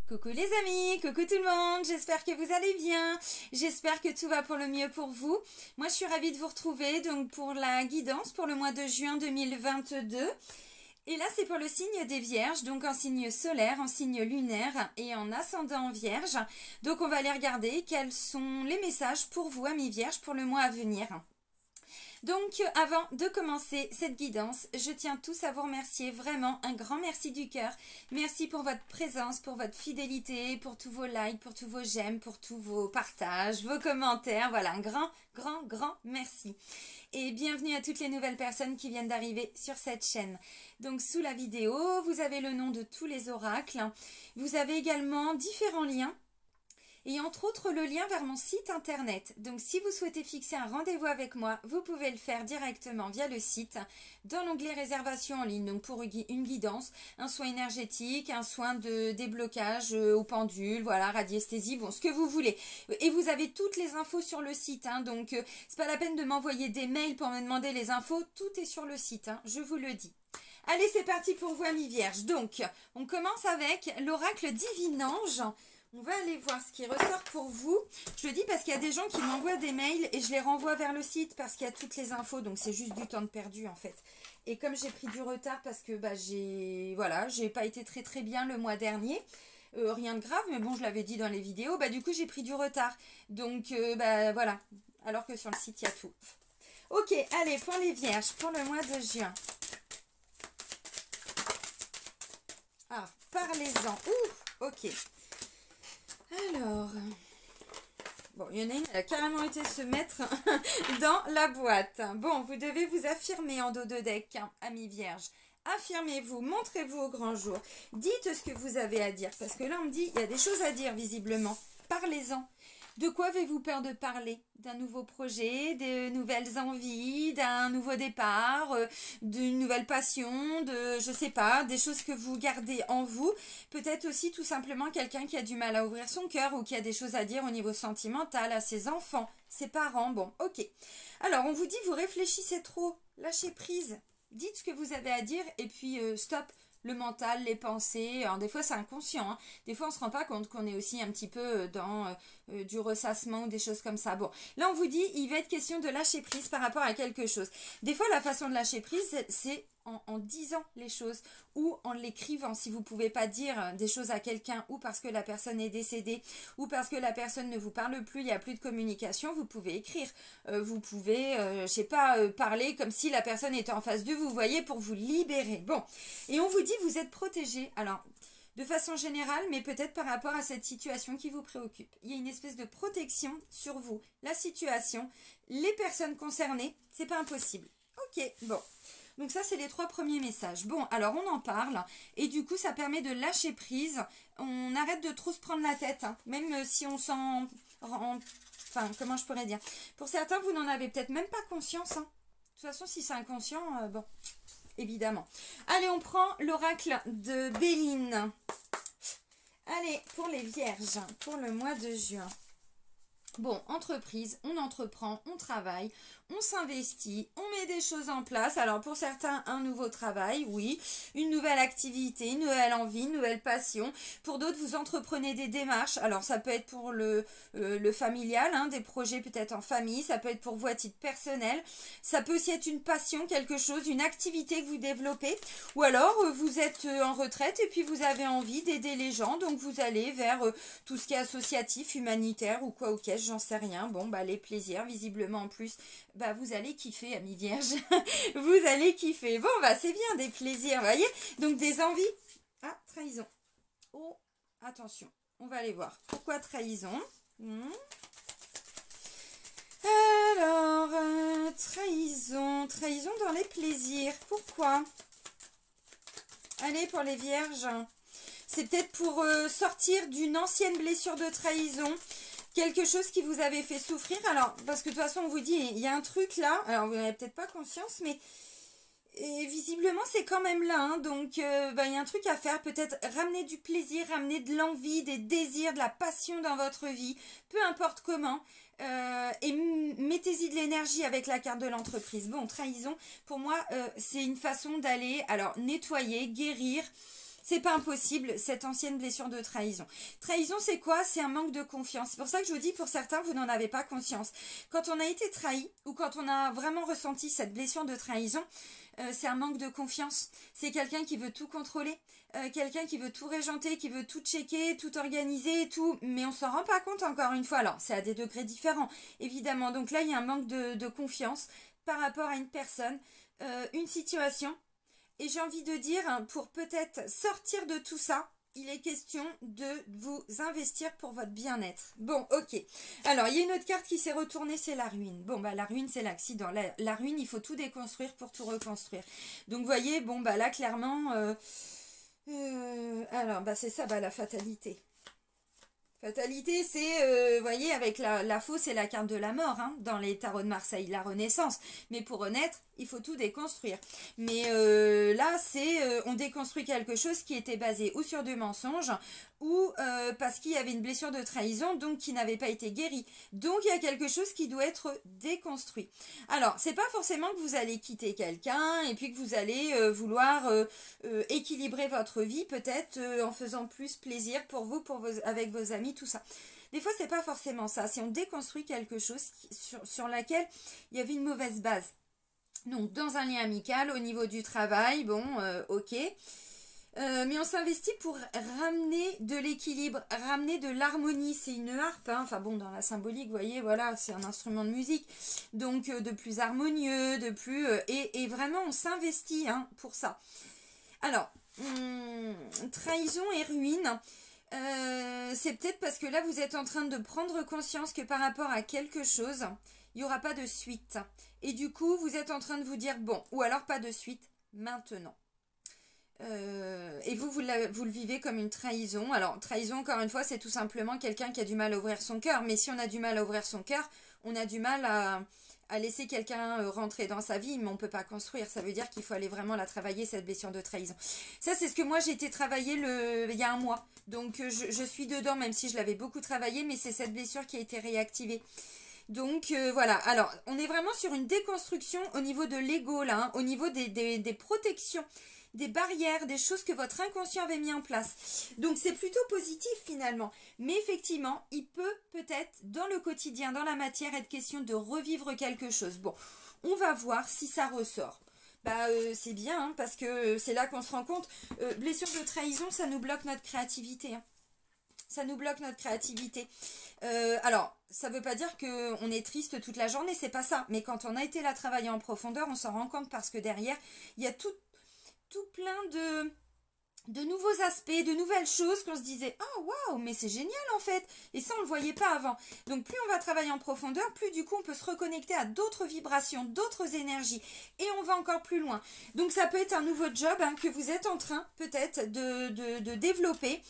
Coucou les amis, coucou tout le monde, j'espère que vous allez bien, j'espère que tout va pour le mieux pour vous. Moi je suis ravie de vous retrouver donc pour la guidance pour le mois de juin 2022. Et là c'est pour le signe des Vierges, donc en signe solaire, en signe lunaire et en ascendant Vierge. Donc on va aller regarder quels sont les messages pour vous amis Vierges pour le mois à venir. Donc avant de commencer cette guidance, je tiens tous à vous remercier, vraiment un grand merci du cœur. Merci pour votre présence, pour votre fidélité, pour tous vos likes, pour tous vos j'aime, pour tous vos partages, vos commentaires. Voilà, un grand merci. Et bienvenue à toutes les nouvelles personnes qui viennent d'arriver sur cette chaîne. Donc sous la vidéo, vous avez le nom de tous les oracles. Vous avez également différents liens. Et entre autres le lien vers mon site internet. Donc si vous souhaitez fixer un rendez-vous avec moi, vous pouvez le faire directement via le site, dans l'onglet réservation en ligne. Donc pour une guidance, un soin énergétique, un soin de déblocage au pendule, voilà, radiesthésie, bon, ce que vous voulez. Et vous avez toutes les infos sur le site, hein, donc c'est pas la peine de m'envoyer des mails pour me demander les infos, tout est sur le site, hein, je vous le dis. Allez, c'est parti pour vous amis Vierges. Donc, on commence avec l'oracle Divin-Ange. On va aller voir ce qui ressort pour vous. Je le dis parce qu'il y a des gens qui m'envoient des mails et je les renvoie vers le site parce qu'il y a toutes les infos. Donc c'est juste du temps de perdu en fait. Et comme j'ai pris du retard parce que j'ai pas été très bien le mois dernier. Rien de grave, mais bon, je l'avais dit dans les vidéos. Du coup, j'ai pris du retard. Donc voilà. Alors que sur le site, il y a tout. Ok, allez, pour les Vierges, pour le mois de juin. Ah, parlez-en. Ouh, ok. Alors, bon, il y en a une, elle a carrément été se mettre dans la boîte. Bon, vous devez vous affirmer en dos de deck, hein, amis Vierges. Affirmez-vous, montrez-vous au grand jour. Dites ce que vous avez à dire, parce que là, on me dit, il y a des choses à dire, visiblement. Parlez-en. De quoi avez-vous peur de parler? D'un nouveau projet, de nouvelles envies, d'un nouveau départ, d'une nouvelle passion, je sais pas, des choses que vous gardez en vous. Peut-être aussi tout simplement quelqu'un qui a du mal à ouvrir son cœur ou qui a des choses à dire au niveau sentimental à ses enfants, ses parents. Bon, ok. Alors, on vous dit, vous réfléchissez trop, lâchez prise, dites ce que vous avez à dire et puis stop. Le mental, les pensées, alors des fois c'est inconscient, hein. Des fois on se rend pas compte qu'on est aussi un petit peu dans du ressassement ou des choses comme ça. Bon, là on vous dit, il va être question de lâcher prise par rapport à quelque chose. Des fois la façon de lâcher prise, c'est en disant les choses ou en l'écrivant. Si vous ne pouvez pas dire des choses à quelqu'un ou parce que la personne est décédée ou parce que la personne ne vous parle plus, il n'y a plus de communication, vous pouvez écrire. Vous pouvez, je sais pas, parler comme si la personne était en face de vous, vous voyez, pour vous libérer. Bon, et on vous dit vous êtes protégé. Alors, de façon générale, mais peut-être par rapport à cette situation qui vous préoccupe. Il y a une espèce de protection sur vous, la situation, les personnes concernées, c'est pas impossible. Ok, bon. Donc ça, c'est les 3 premiers messages. Bon, alors on en parle. Et du coup, ça permet de lâcher prise. On arrête de trop se prendre la tête. Hein, même si on s'en rend... Enfin, comment je pourrais dire? Pour certains, vous n'en avez peut-être même pas conscience. Hein. De toute façon, si c'est inconscient, bon, évidemment. Allez, on prend l'oracle de Béline. Allez, pour les Vierges, pour le mois de juin. Bon, entreprise, on entreprend, on travaille, on s'investit, on met des choses en place. Alors pour certains, un nouveau travail, oui, une nouvelle activité, une nouvelle envie, une nouvelle passion. Pour d'autres, vous entreprenez des démarches. Alors ça peut être pour le familial, hein, des projets peut-être en famille, ça peut être pour vous à titre personnel. Ça peut aussi être une passion, quelque chose, une activité que vous développez. Ou alors vous êtes en retraite et puis vous avez envie d'aider les gens. Donc vous allez vers tout ce qui est associatif, humanitaire ou quoi, ok. J'en sais rien. Bon, les plaisirs, visiblement en plus, vous allez kiffer, amis Vierges. Vous allez kiffer. Bon, c'est bien, des plaisirs, vous voyez. Donc, des envies. Ah, trahison. Oh, attention. On va aller voir. Pourquoi trahison? Alors, trahison. Trahison dans les plaisirs. Pourquoi? Allez, pour les Vierges. C'est peut-être pour sortir d'une ancienne blessure de trahison. Quelque chose qui vous avait fait souffrir. Alors, parce que de toute façon, on vous dit, il y a un truc là. Alors, vous n'avez peut-être pas conscience, mais visiblement, c'est quand même là. Hein, donc, il y a un truc à faire. Peut-être ramener du plaisir, ramener de l'envie, des désirs, de la passion dans votre vie. Peu importe comment. Et mettez-y de l'énergie avec la carte de l'entreprise. Bon, trahison, pour moi, c'est une façon d'aller, alors, nettoyer, guérir. c'est pas impossible, cette ancienne blessure de trahison. Trahison, c'est quoi? C'est un manque de confiance. C'est pour ça que je vous dis, pour certains, vous n'en avez pas conscience. Quand on a été trahi, ou quand on a vraiment ressenti cette blessure de trahison, c'est un manque de confiance. C'est quelqu'un qui veut tout contrôler, quelqu'un qui veut tout régenter, qui veut tout checker, tout organiser, tout. Mais on s'en rend pas compte encore une fois. Alors, c'est à des degrés différents, évidemment. Donc là, il y a un manque de confiance par rapport à une personne, une situation. Et j'ai envie de dire, pour peut-être sortir de tout ça, il est question de vous investir pour votre bien-être. Bon, ok. Alors, il y a une autre carte qui s'est retournée, c'est la ruine. Bon, bah la ruine, c'est l'accident. La ruine, il faut tout déconstruire pour tout reconstruire. Donc, vous voyez, bon, bah là, clairement... alors, bah c'est ça, bah la fatalité. Fatalité, c'est, vous voyez, avec la fausse et la carte de la mort, hein, dans les tarots de Marseille, la renaissance. Mais pour renaître, il faut tout déconstruire. Mais là, c'est, on déconstruit quelque chose qui était basé ou sur du mensonge, ou parce qu'il y avait une blessure de trahison, donc qui n'avait pas été guérie. Donc, il y a quelque chose qui doit être déconstruit. Alors, c'est pas forcément que vous allez quitter quelqu'un, et puis que vous allez vouloir équilibrer votre vie, peut-être en faisant plus plaisir pour vous, avec vos amis, tout ça. Des fois, c'est pas forcément ça. Si on déconstruit quelque chose sur laquelle il y avait une mauvaise base. Donc, dans un lien amical, au niveau du travail, bon, ok. Mais on s'investit pour ramener de l'équilibre, ramener de l'harmonie. C'est une harpe, hein. Enfin bon, dans la symbolique, vous voyez, voilà, c'est un instrument de musique. Donc, de plus harmonieux, de plus... et vraiment, on s'investit, hein, pour ça. Alors, trahison et ruine... c'est peut-être parce que là vous êtes en train de prendre conscience que par rapport à quelque chose, il n'y aura pas de suite. Et du coup, vous êtes en train de vous dire, bon, ou alors pas de suite, maintenant. Et vous le vivez comme une trahison. Alors, trahison, encore une fois, c'est tout simplement quelqu'un qui a du mal à ouvrir son cœur. Mais si on a du mal à ouvrir son cœur, on a du mal à laisser quelqu'un rentrer dans sa vie, mais on ne peut pas construire. Ça veut dire qu'il faut aller vraiment la travailler, cette blessure de trahison. Ça, c'est ce que moi, j'ai été travailler il y a un mois. Donc, je suis dedans, même si je l'avais beaucoup travaillé, mais c'est cette blessure qui a été réactivée. Donc, voilà. Alors, on est vraiment sur une déconstruction au niveau de l'ego, là, hein, au niveau des protections, des barrières, des choses que votre inconscient avait mis en place. Donc, c'est plutôt positif, finalement. Mais effectivement, il peut peut-être, dans le quotidien, dans la matière, être question de revivre quelque chose. Bon, on va voir si ça ressort. Bah, c'est bien, hein, parce que c'est là qu'on se rend compte. Blessure de trahison, ça nous bloque notre créativité. Hein. Ça nous bloque notre créativité. Alors, ça ne veut pas dire qu'on est triste toute la journée, c'est pas ça. Mais quand on a été là travailler en profondeur, on s'en rend compte parce que derrière, il y a tout plein de nouveaux aspects, de nouvelles choses qu'on se disait « Oh, waouh, mais c'est génial en fait !» Et ça, on ne le voyait pas avant. Donc, plus on va travailler en profondeur, plus du coup, on peut se reconnecter à d'autres vibrations, d'autres énergies. Et on va encore plus loin. Donc, ça peut être un nouveau job, hein, que vous êtes en train peut-être de développer.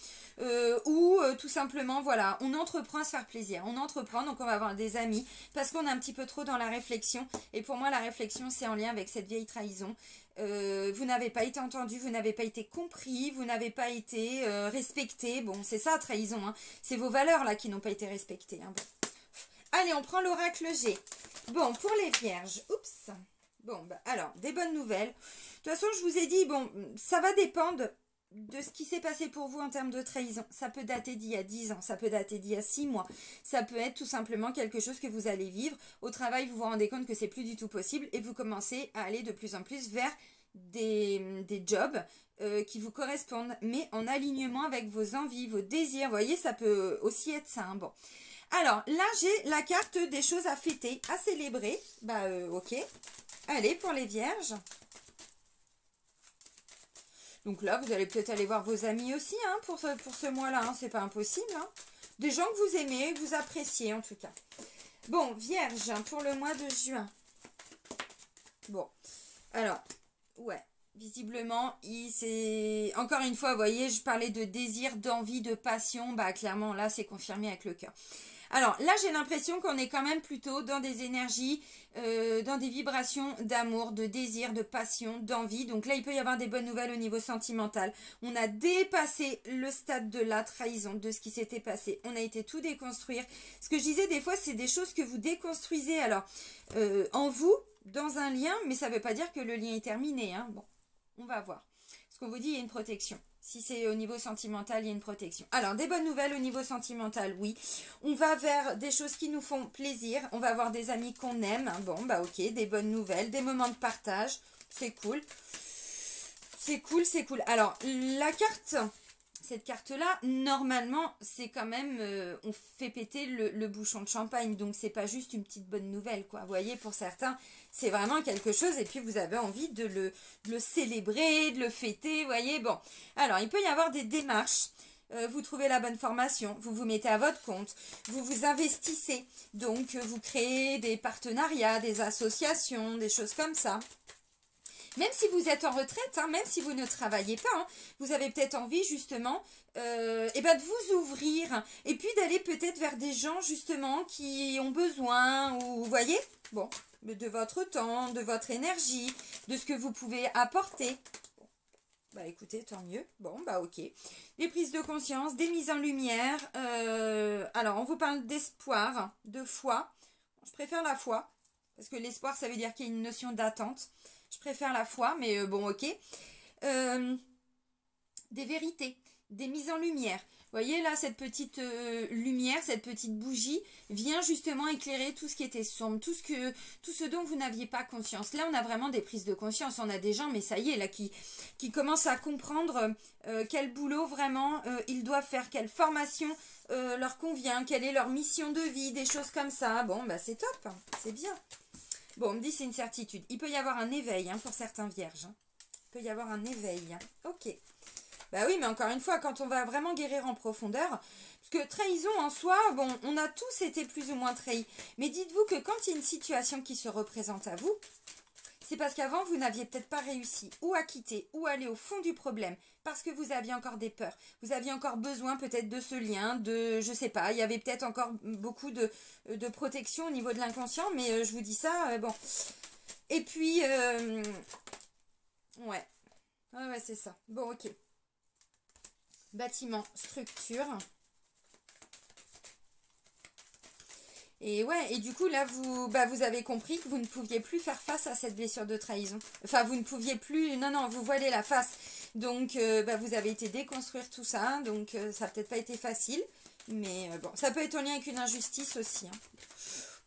Ou tout simplement, voilà, on entreprend à se faire plaisir. On entreprend, donc on va avoir des amis. Parce qu'on est un petit peu trop dans la réflexion. Et pour moi, la réflexion, c'est en lien avec cette vieille trahison. Vous n'avez pas été entendu, vous n'avez pas été compris, vous n'avez pas été respecté. Bon, c'est ça, trahison. Hein. C'est vos valeurs là qui n'ont pas été respectées. Hein. Bon. Allez, on prend l'oracle G. Bon, pour les vierges. Oups. Bon, bah, alors, des bonnes nouvelles. De toute façon, je vous ai dit, bon, ça va dépendre de ce qui s'est passé pour vous en termes de trahison. Ça peut dater d'il y a 10 ans, ça peut dater d'il y a 6 mois. Ça peut être tout simplement quelque chose que vous allez vivre. Au travail, vous vous rendez compte que c'est plus du tout possible et vous commencez à aller de plus en plus vers des jobs qui vous correspondent, mais en alignement avec vos envies, vos désirs. Vous voyez, ça peut aussi être ça. Hein. Bon. Alors, là, j'ai la carte des choses à fêter, à célébrer. Bah, ok. Allez, pour les vierges. Donc là, vous allez peut-être aller voir vos amis aussi, hein, pour ce mois-là. Hein, c'est pas impossible. Hein. Des gens que vous aimez, que vous appréciez, en tout cas. Bon, vierge, pour le mois de juin. Bon, alors, ouais. Visiblement, encore une fois, vous voyez, je parlais de désir, d'envie, de passion. Bah, clairement, là, c'est confirmé avec le cœur. Alors là, j'ai l'impression qu'on est quand même plutôt dans des énergies, dans des vibrations d'amour, de désir, de passion, d'envie. Donc là, il peut y avoir des bonnes nouvelles au niveau sentimental. On a dépassé le stade de la trahison, de ce qui s'était passé. On a été tout déconstruire. Ce que je disais, des fois, c'est des choses que vous déconstruisez. Alors, en vous, dans un lien, mais ça ne veut pas dire que le lien est terminé. Hein. Bon, on va voir. Ce qu'on vous dit, il y a une protection. Si c'est au niveau sentimental, il y a une protection. Alors, des bonnes nouvelles au niveau sentimental, oui. On va vers des choses qui nous font plaisir. On va avoir des amis qu'on aime. Bon, bah ok, des bonnes nouvelles, des moments de partage. C'est cool. C'est cool, c'est cool. Alors, la carte, cette carte-là, normalement, c'est quand même, on fait péter le bouchon de champagne. Donc, c'est pas juste une petite bonne nouvelle, quoi. Vous voyez, pour certains, c'est vraiment quelque chose. Et puis, vous avez envie de le célébrer, de le fêter, vous voyez. Bon, alors, il peut y avoir des démarches. Vous trouvez la bonne formation, vous vous mettez à votre compte, vous vous investissez. Donc, vous créez des partenariats, des associations, des choses comme ça. Même si vous êtes en retraite, hein, même si vous ne travaillez pas, hein, vous avez peut-être envie justement de vous ouvrir et puis d'aller peut-être vers des gens justement qui ont besoin, ou vous voyez, bon, de votre temps, de votre énergie, de ce que vous pouvez apporter. Bon, bah écoutez, tant mieux. Bon, bah ok. Des prises de conscience, des mises en lumière. Alors, on vous parle d'espoir, de foi. Je préfère la foi, parce que l'espoir, ça veut dire qu'il y a une notion d'attente. Je préfère la foi, mais bon, ok. Des vérités, des mises en lumière. Vous voyez là, cette petite lumière, cette petite bougie vient justement éclairer tout ce qui était sombre, tout ce dont vous n'aviez pas conscience. Là, on a vraiment des prises de conscience. On a des gens, mais ça y est, là, qui commencent à comprendre quel boulot vraiment ils doivent faire, quelle formation leur convient, quelle est leur mission de vie, des choses comme ça. Bon, bah c'est top, hein, c'est bien. Bon, on me dit c'est une certitude. Il peut y avoir un éveil hein, pour certains vierges. Hein. Il peut y avoir un éveil. Hein. Ok. Bah oui, mais encore une fois, quand on va vraiment guérir en profondeur, parce que trahison en soi, bon, on a tous été plus ou moins trahis. Mais dites-vous que quand il y a une situation qui se représente à vous, c'est parce qu'avant, vous n'aviez peut-être pas réussi ou à quitter ou à aller au fond du problème parce que vous aviez encore des peurs. Vous aviez encore besoin peut-être de ce lien, de, je sais pas, il y avait peut-être encore beaucoup de protection au niveau de l'inconscient, mais je vous dis ça, bon. Et puis, ouais, c'est ça. Bon, ok. Bâtiment, structure. Et ouais, et du coup, là, vous avez compris que vous ne pouviez plus faire face à cette blessure de trahison. Enfin, vous ne pouviez plus... Non, vous voilez la face. Donc, vous avez été déconstruire tout ça. Donc, ça n'a peut-être pas été facile. Mais bon, ça peut être en lien avec une injustice aussi. Hein.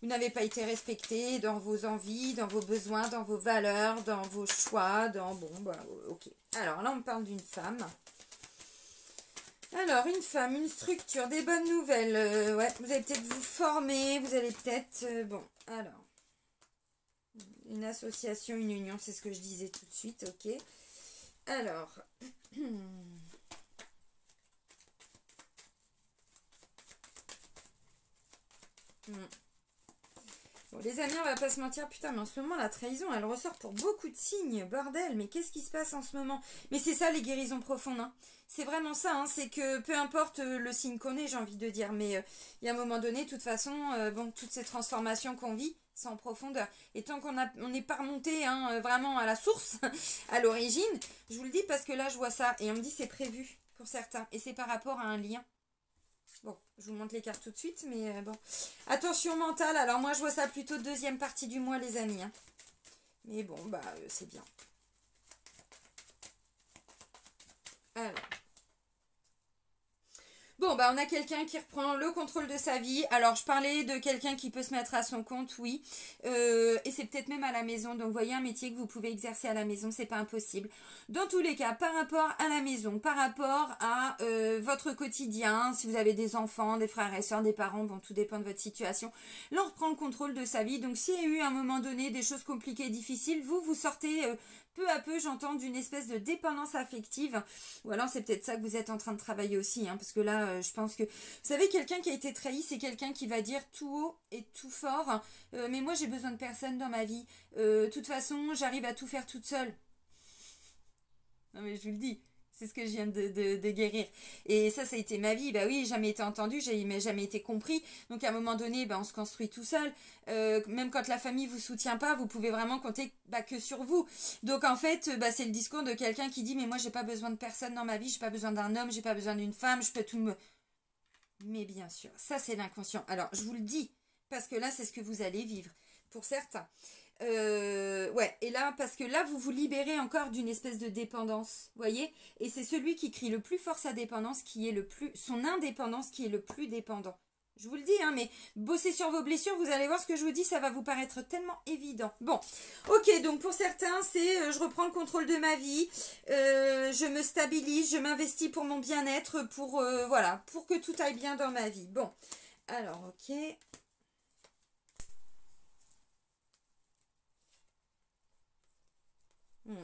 Vous n'avez pas été respecté dans vos envies, dans vos besoins, dans vos valeurs, dans vos choix, dans... Bon, bah, ok. Alors, là, on parle d'une femme. Alors, une femme, une structure, des bonnes nouvelles. Ouais, vous allez peut-être vous former, vous allez peut-être... bon, alors. Une association, une union, c'est ce que je disais tout de suite, ok. Alors. Bon, les amis, on va pas se mentir, putain, mais en ce moment, la trahison, elle ressort pour beaucoup de signes, bordel, mais qu'est-ce qui se passe en ce moment? Mais c'est ça, les guérisons profondes, hein. C'est vraiment ça, hein. C'est que peu importe le signe qu'on est, j'ai envie de dire, mais il y a un moment donné, de toute façon, bon, toutes ces transformations qu'on vit, c'est en profondeur. Et tant qu'on n'est pas remonté hein, vraiment à la source, à l'origine, je vous le dis parce que là, je vois ça, et on me dit c'est prévu pour certains, et c'est par rapport à un lien. Bon, je vous montre les cartes tout de suite, mais bon. Attention mentale, alors moi je vois ça plutôt deuxième partie du mois les amis. Hein. Mais bon, bah c'est bien. Alors. Bon, bah on a quelqu'un qui reprend le contrôle de sa vie. Alors, je parlais de quelqu'un qui peut se mettre à son compte, oui. Et c'est peut-être même à la maison. Donc, vous voyez un métier que vous pouvez exercer à la maison, c'est pas impossible. Dans tous les cas, par rapport à la maison, par rapport à votre quotidien, si vous avez des enfants, des frères et sœurs, des parents, bon, tout dépend de votre situation. Là, on reprend le contrôle de sa vie. Donc, s'il y a eu à un moment donné des choses compliquées et difficiles, vous sortez... peu à peu, j'entends d'une espèce de dépendance affective. Ou alors, c'est peut-être ça que vous êtes en train de travailler aussi. Hein, parce que là, je pense que... Vous savez, quelqu'un qui a été trahi, c'est quelqu'un qui va dire tout haut et tout fort. Mais moi, j'ai besoin de personne dans ma vie. De toute façon, j'arrive à tout faire toute seule. Non, mais je vous le dis. C'est ce que je viens de guérir. Et ça a été ma vie. Bah oui, jamais été entendu, jamais été compris. Donc à un moment donné, on se construit tout seul. Même quand la famille vous soutient pas, vous pouvez vraiment compter que sur vous. Donc en fait, c'est le discours de quelqu'un qui dit mais moi j'ai pas besoin de personne dans ma vie, j'ai pas besoin d'un homme, j'ai pas besoin d'une femme, je peux tout me... Mais bien sûr, ça c'est l'inconscient. Alors je vous le dis, parce que là c'est ce que vous allez vivre, pour certains. Ouais, et là, parce que là, vous vous libérez encore d'une espèce de dépendance, voyez? Et c'est celui qui crie le plus fort sa dépendance qui est le plus... son indépendance qui est le plus dépendant. Je vous le dis, hein, mais bossez sur vos blessures, vous allez voir ce que je vous dis, ça va vous paraître tellement évident. Bon, ok, donc pour certains, c'est je reprends le contrôle de ma vie, je me stabilise, je m'investis pour mon bien-être, pour, voilà, pour que tout aille bien dans ma vie. Bon, alors, ok... Hmm.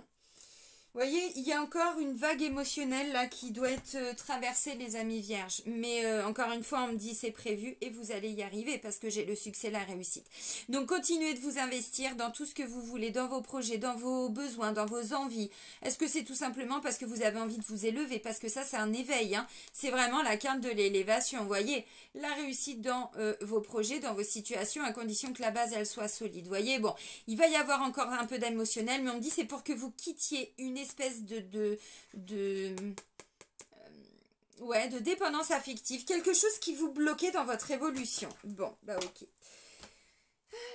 Vous voyez, il y a encore une vague émotionnelle là qui doit être traversée, les amis vierges. Mais encore une fois, on me dit c'est prévu et vous allez y arriver parce que j'ai le succès, la réussite. Donc continuez de vous investir dans tout ce que vous voulez, dans vos projets, dans vos besoins, dans vos envies. Est-ce que c'est tout simplement parce que vous avez envie de vous élever? Parce que ça, c'est un éveil. Hein. C'est vraiment la carte de l'élévation. Vous voyez, la réussite dans vos projets, dans vos situations, à condition que la base, elle soit solide. Vous voyez, bon, il va y avoir encore un peu d'émotionnel, mais on me dit c'est pour que vous quittiez une espèce ouais, de dépendance affective, quelque chose qui vous bloquait dans votre évolution. Bon, bah ok.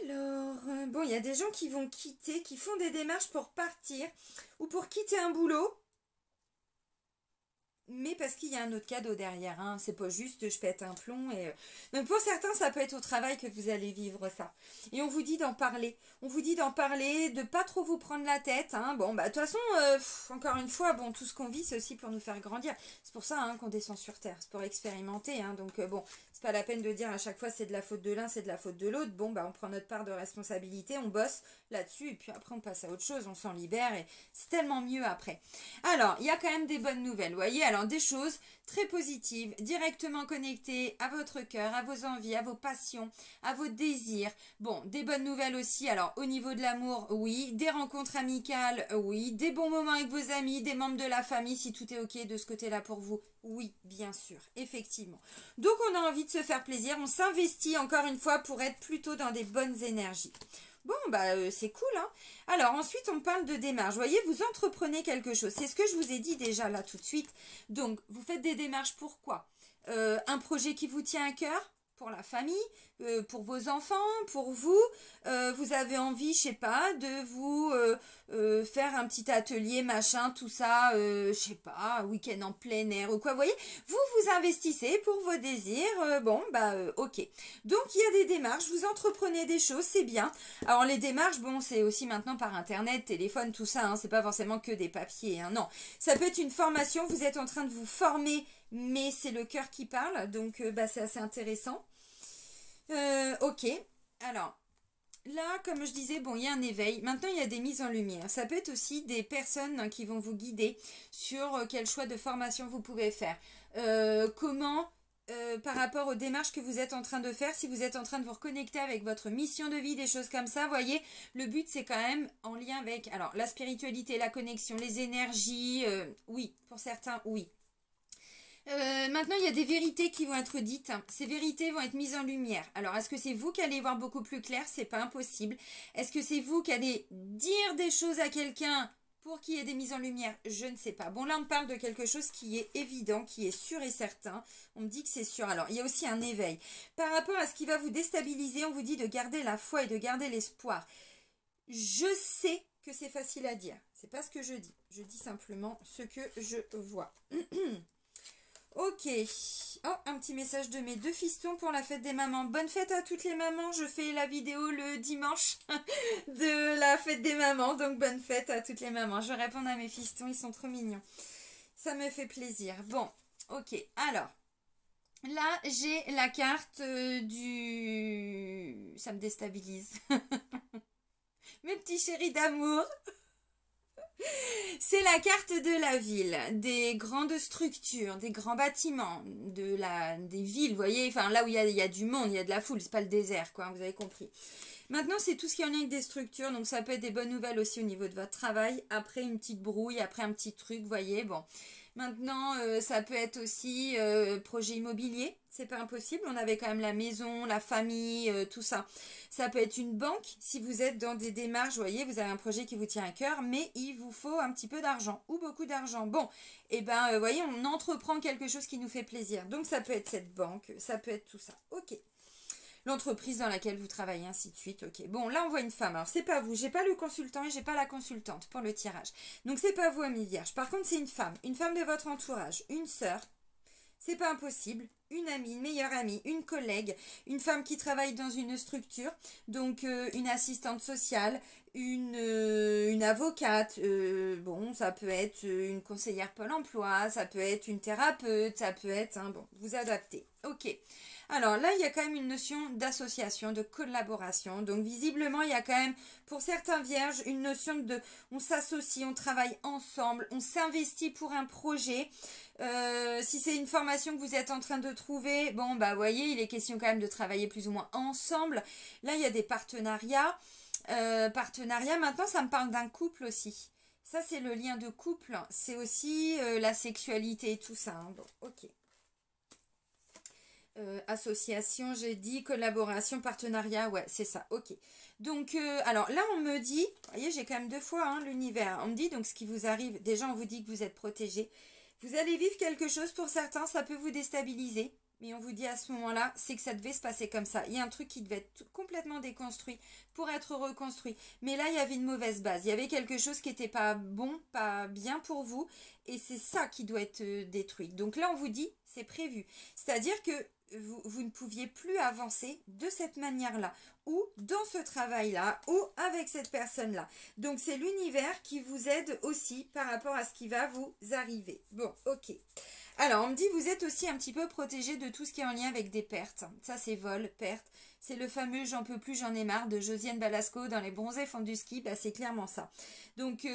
Alors, bon, il y a des gens qui vont quitter, qui font des démarches pour partir ou pour quitter un boulot. Mais parce qu'il y a un autre cadeau derrière, hein. C'est pas juste je pète un plomb et... Donc pour certains, ça peut être au travail que vous allez vivre ça. Et on vous dit d'en parler. On vous dit d'en parler, de pas trop vous prendre la tête, hein. Bon, bah de toute façon, encore une fois, bon, tout ce qu'on vit, c'est aussi pour nous faire grandir. C'est pour ça hein, qu'on descend sur Terre, c'est pour expérimenter, hein. Donc bon, c'est pas la peine de dire à chaque fois c'est de la faute de l'un, c'est de la faute de l'autre. Bon, bah on prend notre part de responsabilité, on bosse là-dessus et puis après on passe à autre chose, on s'en libère et c'est tellement mieux après. Alors, il y a quand même des bonnes nouvelles, vous voyez. Alors, des choses très positives, directement connectées à votre cœur, à vos envies, à vos passions, à vos désirs. Bon, des bonnes nouvelles aussi. Alors, au niveau de l'amour, oui. Des rencontres amicales, oui. Des bons moments avec vos amis, des membres de la famille, si tout est ok de ce côté-là pour vous. Oui, bien sûr, effectivement. Donc, on a envie de se faire plaisir. On s'investit encore une fois pour être plutôt dans des bonnes énergies. Bon, bah c'est cool, hein. Alors, ensuite, on parle de démarche. Vous voyez, vous entreprenez quelque chose. C'est ce que je vous ai dit déjà là tout de suite. Donc, vous faites des démarches pour quoi? Un projet qui vous tient à cœur? Pour la famille, pour vos enfants, pour vous, vous avez envie, je sais pas, de vous faire un petit atelier, machin, tout ça, je sais pas, un week-end en plein air ou quoi, vous voyez, vous vous investissez pour vos désirs, bon, bah ok. Donc il y a des démarches, vous entreprenez des choses, c'est bien. Alors les démarches, bon, c'est aussi maintenant par internet, téléphone, tout ça, hein, c'est pas forcément que des papiers, hein, non. Ça peut être une formation, vous êtes en train de vous former, mais c'est le cœur qui parle, donc bah, c'est assez intéressant. Ok, alors là, comme je disais, bon, il y a un éveil. Maintenant, il y a des mises en lumière. Ça peut être aussi des personnes hein, qui vont vous guider sur quel choix de formation vous pouvez faire. Comment, par rapport aux démarches que vous êtes en train de faire, si vous êtes en train de vous reconnecter avec votre mission de vie, des choses comme ça, voyez, le but, c'est quand même en lien avec, alors, la spiritualité, la connexion, les énergies, oui, pour certains, oui. Maintenant, il y a des vérités qui vont être dites. Ces vérités vont être mises en lumière. Alors, est-ce que c'est vous qui allez voir beaucoup plus clair? C'est pas impossible. Est-ce que c'est vous qui allez dire des choses à quelqu'un pour qu'il y ait des mises en lumière? Je ne sais pas. Bon, là, on parle de quelque chose qui est évident, qui est sûr et certain. On me dit que c'est sûr. Alors, il y a aussi un éveil. Par rapport à ce qui va vous déstabiliser, on vous dit de garder la foi et de garder l'espoir. Je sais que c'est facile à dire. C'est pas ce que je dis. Je dis simplement ce que je vois. Ok. Oh, un petit message de mes deux fistons pour la fête des mamans. Bonne fête à toutes les mamans. Je fais la vidéo le dimanche de la fête des mamans. Donc, bonne fête à toutes les mamans. Je réponds à mes fistons. Ils sont trop mignons. Ça me fait plaisir. Bon, ok. Alors, là, j'ai la carte du... Ça me déstabilise. Mes petits chéris d'amour. C'est la carte de la ville, des grandes structures, des grands bâtiments, des villes, vous voyez, enfin là où il y a du monde, il y a de la foule, c'est pas le désert, quoi, vous avez compris. Maintenant, c'est tout ce qui est en lien avec des structures, donc ça peut être des bonnes nouvelles aussi au niveau de votre travail, après une petite brouille, après un petit truc, vous voyez, bon. Maintenant, ça peut être aussi projet immobilier, c'est pas impossible, on avait quand même la maison, la famille, tout ça. Ça peut être une banque, si vous êtes dans des démarches, vous voyez, vous avez un projet qui vous tient à cœur, mais il vous faut un petit peu d'argent, ou beaucoup d'argent. Bon, et ben, vous voyez, on entreprend quelque chose qui nous fait plaisir, donc ça peut être cette banque, ça peut être tout ça, ok. l'entreprise dans laquelle vous travaillez, ainsi de suite. Ok, bon, là on voit une femme. Alors c'est pas vous, j'ai pas le consultant et j'ai pas la consultante pour le tirage. Donc c'est pas vous, amis vierges. Par contre, c'est une femme de votre entourage, une sœur. C'est pas impossible. Une amie, une meilleure amie, une collègue, une femme qui travaille dans une structure, donc une assistante sociale, une avocate, bon, ça peut être une conseillère Pôle emploi, ça peut être une thérapeute, ça peut être, hein, bon, vous adaptez. Ok. Alors là, il y a quand même une notion d'association, de collaboration. Donc visiblement, il y a quand même, pour certains vierges, une notion de, on s'associe, on travaille ensemble, on s'investit pour un projet. Si c'est une formation que vous êtes en train de trouver, bon, bah, voyez, il est question quand même de travailler plus ou moins ensemble. Là, il y a des partenariats. Maintenant, ça me parle d'un couple aussi. Ça, c'est le lien de couple. C'est aussi la sexualité et tout ça. Hein. Bon, ok. Association, j'ai dit, collaboration, partenariat, ouais, c'est ça, ok. Donc, alors là, on me dit, vous voyez, j'ai quand même 2 fois hein, l'univers. On me dit, donc, ce qui vous arrive, déjà, on vous dit que vous êtes protégé. Vous allez vivre quelque chose, pour certains, ça peut vous déstabiliser. Mais on vous dit à ce moment-là, c'est que ça devait se passer comme ça. Il y a un truc qui devait être complètement déconstruit pour être reconstruit. Mais là, il y avait une mauvaise base. Il y avait quelque chose qui n'était pas bon, pas bien pour vous. Et c'est ça qui doit être détruit. Donc là, on vous dit, c'est prévu. C'est-à-dire que vous ne pouviez plus avancer de cette manière-là, ou dans ce travail-là, ou avec cette personne-là. Donc c'est l'univers qui vous aide aussi par rapport à ce qui va vous arriver. Bon, ok. Alors, on me dit, vous êtes aussi un petit peu protégé de tout ce qui est en lien avec des pertes. Ça, c'est vol, perte. C'est le fameux «j'en peux plus, j'en ai marre» de Josiane Balasco dans Les bronzés font du ski. Bah, c'est clairement ça. Donc,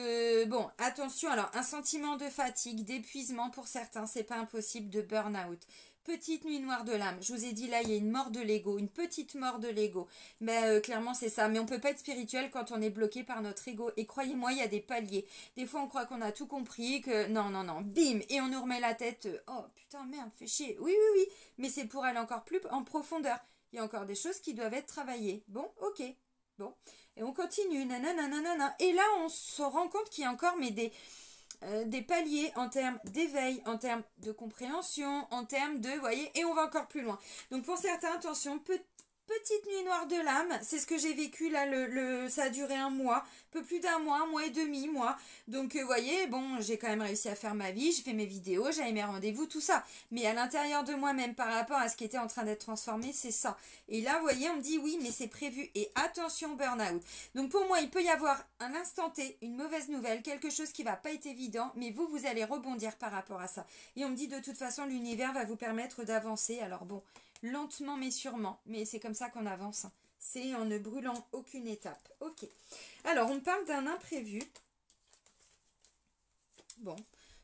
bon, attention. Alors, un sentiment de fatigue, d'épuisement pour certains, c'est pas impossible, de burn-out. Petite nuit noire de l'âme. Je vous ai dit là, il y a une mort de l'ego, une petite mort de l'ego. Mais clairement, c'est ça. Mais on peut pas être spirituel quand on est bloqué par notre ego. Et croyez-moi, il y a des paliers. Des fois, on croit qu'on a tout compris, que non, non, non, bim, et on nous remet la tête. Oh putain, merde, fais chier. Oui, oui, oui. Mais c'est pour aller encore plus en profondeur. Il y a encore des choses qui doivent être travaillées. Bon, ok. Bon. Et on continue. Nanana, nanana. Et là, on se rend compte qu'il y a encore mais des paliers en termes d'éveil, en termes de compréhension, en termes de, voyez, et on va encore plus loin. Donc pour certains, attention, petite nuit noire de l'âme, c'est ce que j'ai vécu là, ça a duré 1 mois, peu plus d'1 mois, 1 mois et demi, moi. Donc voyez, bon, j'ai quand même réussi à faire ma vie, j'ai fait mes vidéos, j'avais mes rendez-vous, tout ça. Mais à l'intérieur de moi-même, par rapport à ce qui était en train d'être transformé, c'est ça. Et là, vous voyez, on me dit oui, mais c'est prévu. Et attention, burn-out. Donc pour moi, il peut y avoir un instant T, une mauvaise nouvelle, quelque chose qui va pas être évident, mais vous allez rebondir par rapport à ça. Et on me dit de toute façon, l'univers va vous permettre d'avancer. Alors bon, lentement mais sûrement, mais c'est comme ça qu'on avance. C'est en ne brûlant aucune étape. Ok. Alors, on parle d'un imprévu. Bon.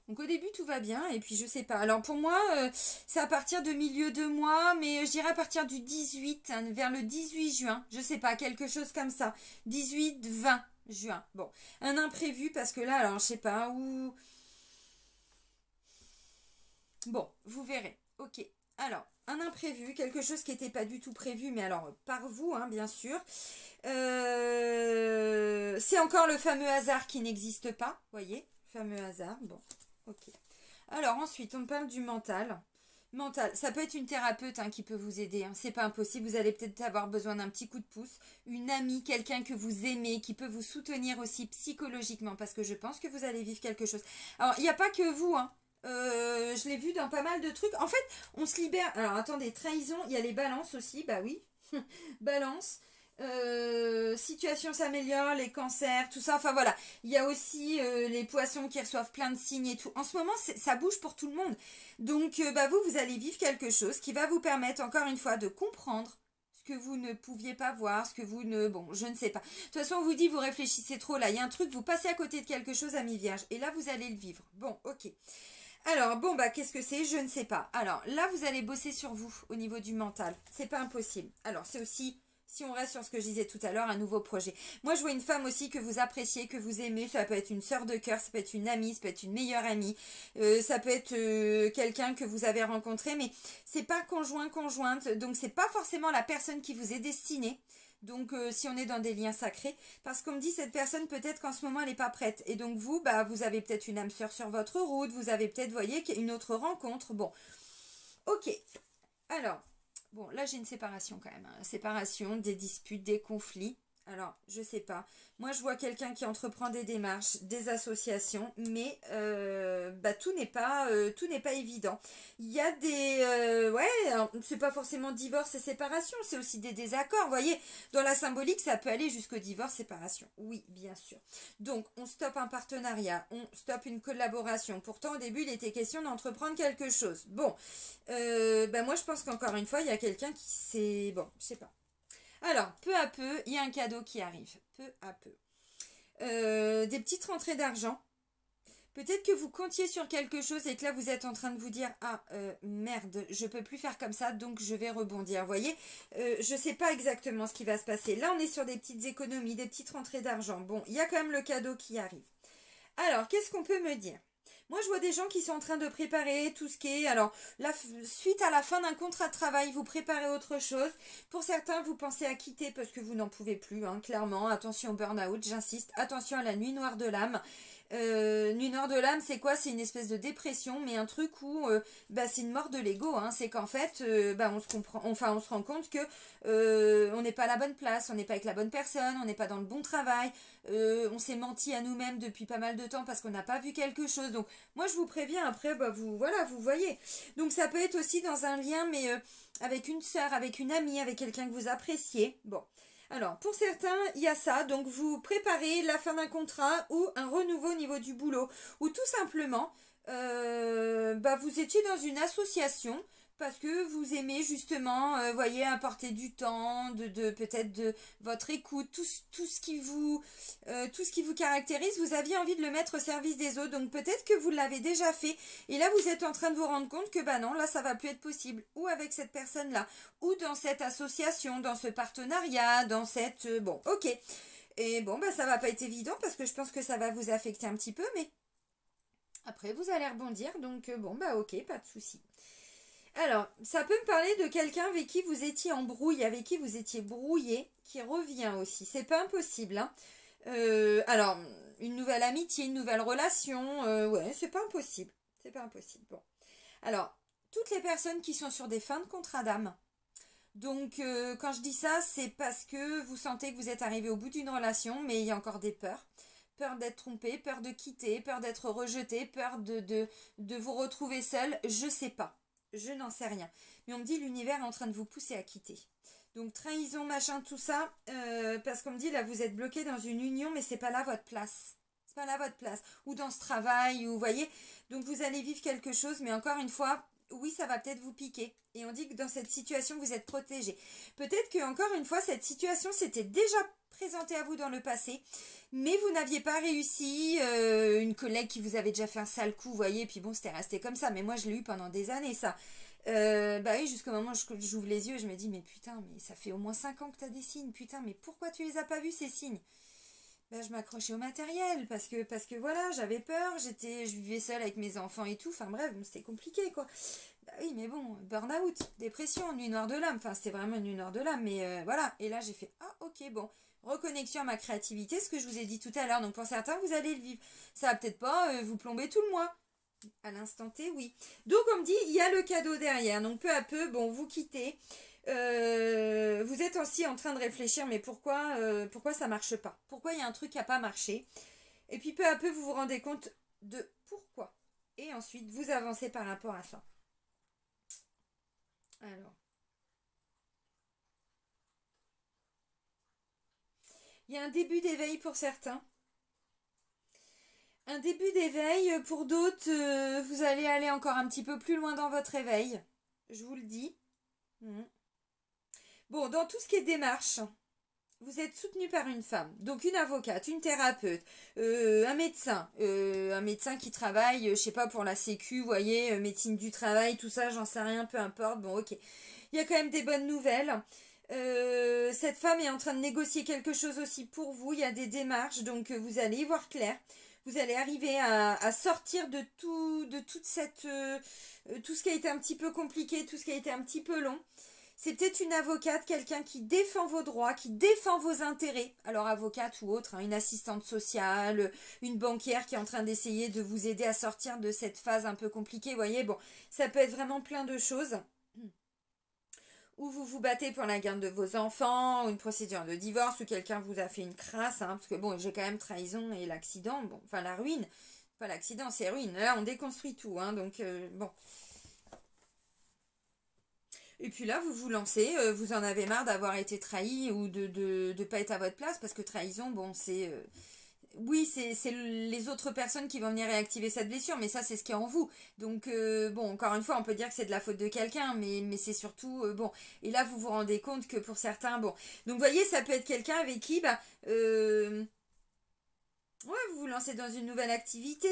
Donc au début tout va bien et puis je sais pas. Alors pour moi c'est à partir de milieu de mois mais je dirais à partir du 18, hein, vers le 18 juin. Je sais pas, quelque chose comme ça. 18-20 juin. Bon, un imprévu parce que là alors je sais pas où... Bon, vous verrez. Ok. Alors, un imprévu, quelque chose qui n'était pas du tout prévu, mais alors par vous, hein, bien sûr. C'est encore le fameux hasard qui n'existe pas, voyez, fameux hasard. Bon, ok. Alors ensuite, on parle du mental. Mental, ça peut être une thérapeute hein, qui peut vous aider, hein. C'est pas impossible, vous allez peut-être avoir besoin d'un petit coup de pouce, une amie, quelqu'un que vous aimez, qui peut vous soutenir aussi psychologiquement, parce que je pense que vous allez vivre quelque chose. Alors, il n'y a pas que vous, hein. Je l'ai vu dans pas mal de trucs. En fait, on se libère. Alors, attendez, trahison, il y a les balances aussi. Bah oui, balance. Situation s'améliore, les cancers, tout ça. Enfin voilà, il y a aussi les poissons qui reçoivent plein de signes et tout. En ce moment, ça bouge pour tout le monde. Donc, bah vous allez vivre quelque chose qui va vous permettre, encore une fois, de comprendre ce que vous ne pouviez pas voir, ce que vous ne... Bon, je ne sais pas. De toute façon, on vous dit, vous réfléchissez trop là. Il y a un truc, vous passez à côté de quelque chose à mi-vierge. Et là, vous allez le vivre. Bon, ok. Alors, bon, bah, qu'est-ce que c'est? Je ne sais pas. Alors, là, vous allez bosser sur vous, au niveau du mental. C'est pas impossible. Alors, c'est aussi, si on reste sur ce que je disais tout à l'heure, un nouveau projet. Moi, je vois une femme aussi que vous appréciez, que vous aimez. Ça peut être une sœur de cœur, ça peut être une amie, ça peut être une meilleure amie. Ça peut être quelqu'un que vous avez rencontré, mais c'est pas conjointe. Donc, c'est pas forcément la personne qui vous est destinée. Donc, si on est dans des liens sacrés, parce qu'on me dit, cette personne, peut-être qu'en ce moment, elle n'est pas prête. Et donc, vous, bah, vous avez peut-être une âme sœur sur votre route, vous avez peut-être, vous voyez, une autre rencontre. Bon, ok. Alors, Bon, là j'ai une séparation quand même, hein. Séparation, des disputes, des conflits. Alors, je sais pas. Moi, je vois quelqu'un qui entreprend des démarches, des associations, mais bah, tout n'est pas évident. Il y a des, ouais, alors, c'est pas forcément divorce et séparation, c'est aussi des désaccords. Vous voyez, dans la symbolique, ça peut aller jusqu'au divorce, séparation. Oui, bien sûr. Donc, on stoppe un partenariat, on stoppe une collaboration. Pourtant, au début, il était question d'entreprendre quelque chose. Bon, bah, moi, je pense qu'encore une fois, il y a quelqu'un qui s'est, bon, je sais pas. Alors, peu à peu, il y a un cadeau qui arrive. Peu à peu. Des petites rentrées d'argent. Peut-être que vous comptiez sur quelque chose et que là vous êtes en train de vous dire ah merde, je peux plus faire comme ça donc je vais rebondir. Vous voyez, je sais pas exactement ce qui va se passer. Là on est sur des petites économies, des petites rentrées d'argent. Bon, il y a quand même le cadeau qui arrive. Alors, qu'est-ce qu'on peut me dire? Moi, je vois des gens qui sont en train de préparer tout ce qui est... Alors, suite à la fin d'un contrat de travail, vous préparez autre chose. Pour certains, vous pensez à quitter parce que vous n'en pouvez plus, hein, clairement. Attention au burn-out, j'insiste. Attention à la nuit noire de l'âme. Nuit noire de l'âme, c'est quoi? C'est une espèce de dépression, mais un truc où bah, c'est une mort de l'ego. Hein. C'est qu'en fait, bah, on se comprend, enfin, on se rend compte que on n'est pas à la bonne place, on n'est pas avec la bonne personne, on n'est pas dans le bon travail. On s'est menti à nous-mêmes depuis pas mal de temps parce qu'on n'a pas vu quelque chose. Donc moi je vous préviens, après bah, vous voilà, vous voyez. Donc ça peut être aussi dans un lien, mais avec une sœur, avec une amie, avec quelqu'un que vous appréciez. Bon. Alors, pour certains, il y a ça. Donc, vous préparez la fin d'un contrat ou un renouveau au niveau du boulot. Ou tout simplement, bah, vous étiez dans une association parce que vous aimez justement, voyez, apporter du temps, peut-être de votre écoute, tout ce qui vous caractérise, vous aviez envie de le mettre au service des autres. Donc peut-être que vous l'avez déjà fait et là vous êtes en train de vous rendre compte que bah non, là ça va plus être possible. Ou avec cette personne-là, ou dans cette association, dans ce partenariat, dans cette... bon, ok. Et bon, bah ça va pas être évident parce que je pense que ça va vous affecter un petit peu, mais après vous allez rebondir. Donc bon, bah ok, pas de souci. Alors, ça peut me parler de quelqu'un avec qui vous étiez en brouille, avec qui vous étiez brouillé, qui revient aussi. C'est pas impossible, hein. Alors, une nouvelle amitié, une nouvelle relation, ouais, c'est pas impossible. C'est pas impossible. Bon. Alors, toutes les personnes qui sont sur des fins de contrat d'âme. Donc, quand je dis ça, c'est parce que vous sentez que vous êtes arrivé au bout d'une relation, mais il y a encore des peurs. Peur d'être trompé, peur de quitter, peur d'être rejeté, peur de vous retrouver seul. Je sais pas. Je n'en sais rien. Mais on me dit l'univers est en train de vous pousser à quitter. Donc trahison, machin, tout ça. Parce qu'on me dit là vous êtes bloqué dans une union, mais c'est pas là votre place. C'est pas là votre place. Ou dans ce travail, ou vous voyez. Donc vous allez vivre quelque chose, mais encore une fois, oui, ça va peut-être vous piquer. Et on dit que dans cette situation, vous êtes protégé. Peut-être que encore une fois, cette situation s'était déjà présentée à vous dans le passé, mais vous n'aviez pas réussi. Une collègue qui vous avait déjà fait un sale coup, vous voyez, et puis bon, c'était resté comme ça. Mais moi, je l'ai eu pendant des années, ça. Bah oui, jusqu'au moment où j'ouvre les yeux, je me dis, mais putain, mais ça fait au moins 5 ans que tu as des signes. Putain, mais pourquoi tu les as pas vus, ces signes? Bah, je m'accrochais au matériel parce que voilà, j'avais peur, je vivais seule avec mes enfants et tout. Enfin bref, c'était compliqué quoi. Bah oui, mais bon, burn-out, dépression, nuit noire de l'âme. Enfin, c'était vraiment une nuit noire de l'âme, mais voilà. Et là, j'ai fait ah ok, bon, reconnexion à ma créativité, ce que je vous ai dit tout à l'heure. Donc pour certains, vous allez le vivre. Ça va peut-être pas vous plomber tout le mois. À l'instant T, oui. Donc on me dit, il y a le cadeau derrière. Donc peu à peu, bon, vous quittez. Vous êtes aussi en train de réfléchir, mais pourquoi ça marche pas? Pourquoi il y a un truc qui n'a pas marché? Et puis peu à peu, vous vous rendez compte de pourquoi. Et ensuite, vous avancez par rapport à ça. Alors, il y a un début d'éveil pour certains. Un début d'éveil pour d'autres, vous allez aller encore un petit peu plus loin dans votre éveil. Je vous le dis. Bon, dans tout ce qui est démarche, vous êtes soutenu par une femme, donc une avocate, une thérapeute, un médecin qui travaille, je sais pas, pour la sécu, vous voyez, médecine du travail, tout ça, j'en sais rien, peu importe, bon ok. Il y a quand même des bonnes nouvelles. Cette femme est en train de négocier quelque chose aussi pour vous, il y a des démarches, donc vous allez y voir clair. Vous allez arriver à sortir de toute cette... tout ce qui a été un petit peu compliqué, tout ce qui a été un petit peu long. C'est peut-être une avocate, quelqu'un qui défend vos droits, qui défend vos intérêts. Alors avocate ou autre, hein, une assistante sociale, une banquière qui est en train d'essayer de vous aider à sortir de cette phase un peu compliquée. Vous voyez, bon, ça peut être vraiment plein de choses. ou vous vous battez pour la garde de vos enfants, ou une procédure de divorce, ou quelqu'un vous a fait une crasse, hein, parce que bon, j'ai quand même trahison et l'accident, bon, enfin la ruine, pas l'accident, c'est ruine, là on déconstruit tout, hein, donc bon. Et puis là, vous vous lancez, vous en avez marre d'avoir été trahi ou de pas être à votre place, parce que trahison, bon, c'est... oui, c'est les autres personnes qui vont venir réactiver cette blessure, mais ça, c'est ce qui est en vous. Donc, bon, encore une fois, on peut dire que c'est de la faute de quelqu'un, mais c'est surtout, bon. Et là, vous vous rendez compte que pour certains, bon. Donc, vous voyez, ça peut être quelqu'un avec qui, bah, ouais, vous vous lancez dans une nouvelle activité,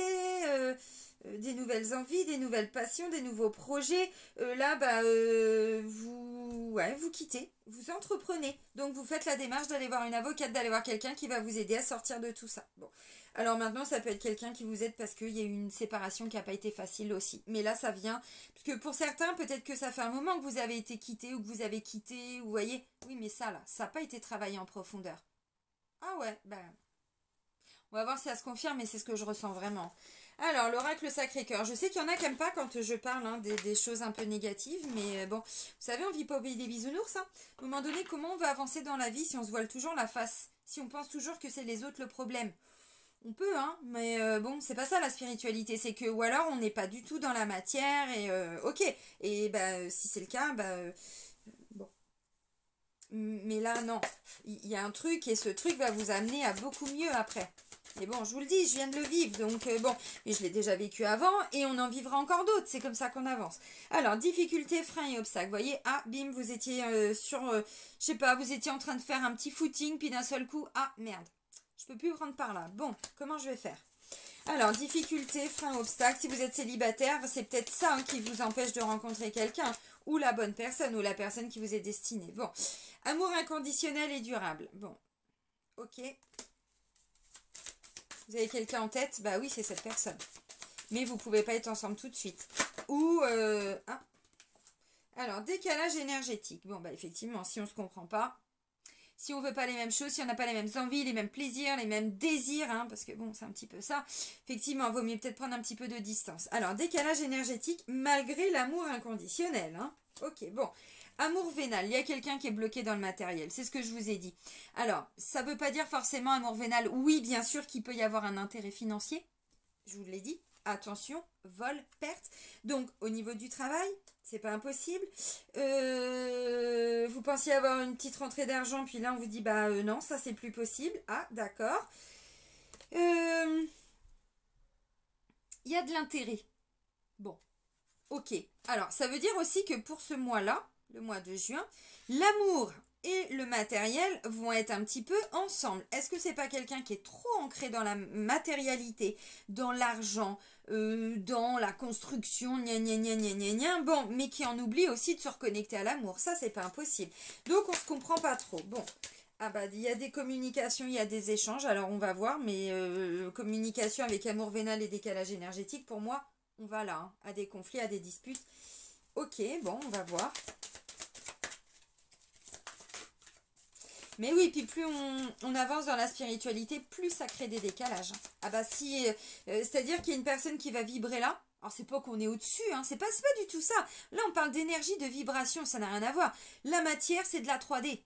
des nouvelles envies, des nouvelles passions, des nouveaux projets. Là, bah, ouais, vous quittez, vous entreprenez. Donc, vous faites la démarche d'aller voir une avocate, d'aller voir quelqu'un qui va vous aider à sortir de tout ça. Bon. Alors maintenant, ça peut être quelqu'un qui vous aide parce qu'il y a eu une séparation qui n'a pas été facile aussi. Mais là, ça vient, parce que pour certains, peut-être que ça fait un moment que vous avez été quitté ou que vous avez quitté, vous voyez. Oui, mais ça, là, ça n'a pas été travaillé en profondeur. Ah ouais, ben... On va voir si ça se confirme, mais c'est ce que je ressens vraiment. Alors, l'oracle Sacré-Cœur. Je sais qu'il y en a qui n'aiment pas quand je parle hein, des choses un peu négatives, mais bon, vous savez, on vit pas au pays des bisounours. Hein. À un moment donné, comment on va avancer dans la vie si on se voile toujours la face? Si on pense toujours que c'est les autres le problème? On peut, hein, mais bon, c'est pas ça la spiritualité. C'est que, ou alors, on n'est pas du tout dans la matière, et ok. Et bah, si c'est le cas, bah, bon. Mais là, non. Il y a un truc, et ce truc va vous amener à beaucoup mieux après. Mais bon, je vous le dis, je viens de le vivre, donc bon, mais je l'ai déjà vécu avant et on en vivra encore d'autres, c'est comme ça qu'on avance. Alors, difficultés, freins et obstacles, vous voyez, ah, bim, vous étiez je sais pas, vous étiez en train de faire un petit footing, puis d'un seul coup, ah, merde, je peux plus prendre par là. Bon, comment je vais faire? Alors, difficultés, freins, obstacles, si vous êtes célibataire, c'est peut-être ça hein, qui vous empêche de rencontrer quelqu'un, ou la bonne personne, ou la personne qui vous est destinée. Bon, amour inconditionnel et durable, bon, ok. Vous avez quelqu'un en tête? Bah oui, c'est cette personne. Mais vous pouvez pas être ensemble tout de suite. Ou, ah. Alors, décalage énergétique. Bon, bah effectivement, si on se comprend pas, si on veut pas les mêmes choses, si on n'a pas les mêmes envies, les mêmes plaisirs, les mêmes désirs, hein, parce que bon, c'est un petit peu ça, effectivement, il vaut mieux peut-être prendre un petit peu de distance. Alors, décalage énergétique malgré l'amour inconditionnel, hein. Ok, bon. Amour vénal, il y a quelqu'un qui est bloqué dans le matériel, c'est ce que je vous ai dit. Alors, ça ne veut pas dire forcément amour vénal. Oui, bien sûr qu'il peut y avoir un intérêt financier, je vous l'ai dit. Attention, vol, perte. Donc, au niveau du travail, c'est pas impossible. Vous pensiez avoir une petite rentrée d'argent, puis là, on vous dit, bah non, ça, c'est plus possible. Ah, d'accord. Il y a de l'intérêt. Bon, ok. Alors, ça veut dire aussi que pour ce mois-là, le mois de juin, l'amour et le matériel vont être un petit peu ensemble. Est-ce que c'est pas quelqu'un qui est trop ancré dans la matérialité, dans l'argent, dans la construction, gna gna gna gna gna gna, bon, mais qui en oublie aussi de se reconnecter à l'amour. Ça, c'est pas impossible. Donc, on se comprend pas trop. Bon. Ah bah, il y a des communications, il y a des échanges, alors on va voir, mais communication avec amour vénal et décalage énergétique, pour moi, on va là, hein, à des conflits, à des disputes. Ok, bon, on va voir. Mais oui, puis plus on avance dans la spiritualité, plus ça crée des décalages. Ah bah si, c'est-à-dire qu'il y a une personne qui va vibrer là. Alors c'est pas qu'on est au-dessus, hein, c'est pas du tout ça. Là on parle d'énergie, de vibration, ça n'a rien à voir. La matière c'est de la 3D.